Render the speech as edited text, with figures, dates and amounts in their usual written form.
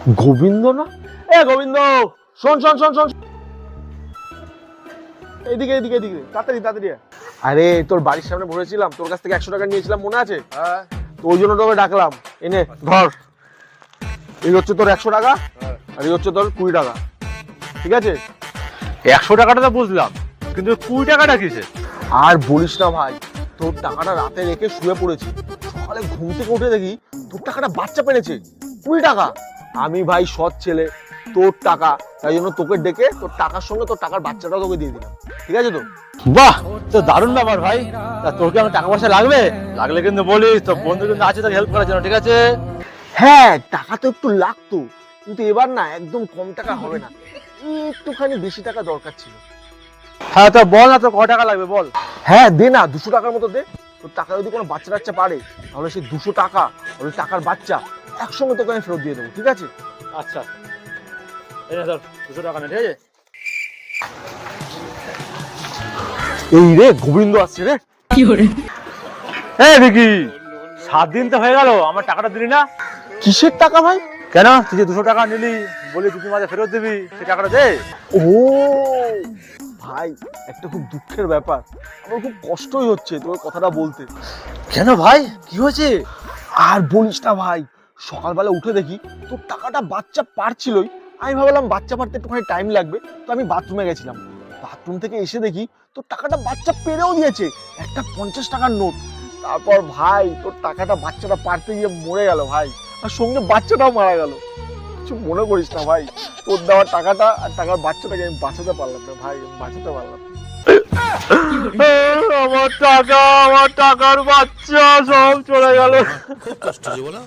গোবিন্দ না? এ গোবিন্দ, শোন শোন শোন শোন, এইদিকে এইদিকে এইদিকে, তাড়াতাড়ি তাড়াতাড়ি। আরে তোর বাড়ির সামনে বসেছিলাম, তোর কাছ থেকে 100 টাকা নিয়েছিলাম, মনে আছে? হ্যাঁ। তো ওই জন্য তোকে ডাকলাম। এনে ধর, এই হচ্ছে তোর 100 টাকা, আর এই হচ্ছে তোর 20 টাকা, ঠিক আছে? 100 টাকাটা তো বুঝলাম, কিন্তু 20 টাকাটা কিসে? আর বলিস না ভাই, তোর টাকাটা রাতে রেখে শুয়ে পড়েছি, সকালে ঘুম থেকে উঠে দেখি তোর টাকাটা বাচ্চা পেরেছে 20 টাকা। আমি ভাই সৎ ছেলে, তোর টাকা, তাই জন্য তোকে ডেকে তোর টাকার সঙ্গে তোর টাকার বাচ্চাটাও তোকে দিয়ে দিলাম, ঠিক আছে তো? বাহ, তো দারুণ ব্যাপার ভাই। তা তোর কি আমার টাকা পয়সা লাগবে? লাগলে কিন্তু বলিস, তো বন্ধু কিন্তু আছে তোকে হেল্প করার জন্য, ঠিক আছে? হ্যাঁ, টাকা তো একটু লাগতো, কিন্তু এবার না একদম কম টাকা হবে না, একটুখানি বেশি টাকা দরকার ছিল। হ্যাঁ, তো বল না, তোর কত টাকা লাগবে বল। হ্যাঁ দে না, 200 টাকার মতো দে। তোর টাকা যদি কোনো বাচ্চা টাচ্চা পারে, তাহলে সেই 200 টাকা আর ওই টাকার বাচ্চা একসঙ্গে তোকে আমি ফেরত দিয়ে দেবো, ঠিক আছে? আচ্ছা, এই নে ধর 200 টাকা নে, ঠিক আছে? এই রে, গোবিন্দ আসছে রে। এই ভিকি, 7 দিন তো হয়ে গেল, আমার টাকাটা দিলি না? কিসের টাকা ভাই? কেন, তুই যে 200 টাকা নিলি, বলি 2 দিন মাঝে ফেরত দিবি, সেই টাকাটা দে। ও ভাই, একটা খুব দুঃখের ব্যাপার, আমার খুব কষ্টই হচ্ছে তোর কথাটা বলতে। কেন ভাই, কি হয়েছে? আর বলিস না ভাই, সকালবেলা উঠে দেখি তোর টাকাটা বাচ্চা পারছিলই। আমি ভাবলাম বাচ্চা পারতে একটুখানি টাইম লাগবে, তো আমি বাথরুমে গেছিলাম। বাথরুম থেকে এসে দেখি তোর টাকাটা বাচ্চা পেরেও দিয়েছে, একটা 50 টাকার নোট। তারপর ভাই তোর টাকাটা বাচ্চাটা পারতে গিয়ে মরে গেল ভাই, আর সঙ্গে বাচ্চাটাও মারা গেল। কিছু মনে করিস না ভাই, তোর দেওয়া টাকাটা আর টাকার বাচ্চাটাকে আমি বাঁচাতে পারলাম না ভাই, আমি বাঁচাতে পারলাম না। আমার টাকা, আমার টাকার বাচ্চা সব চলে গেল। খুব কষ্ট যে বলো।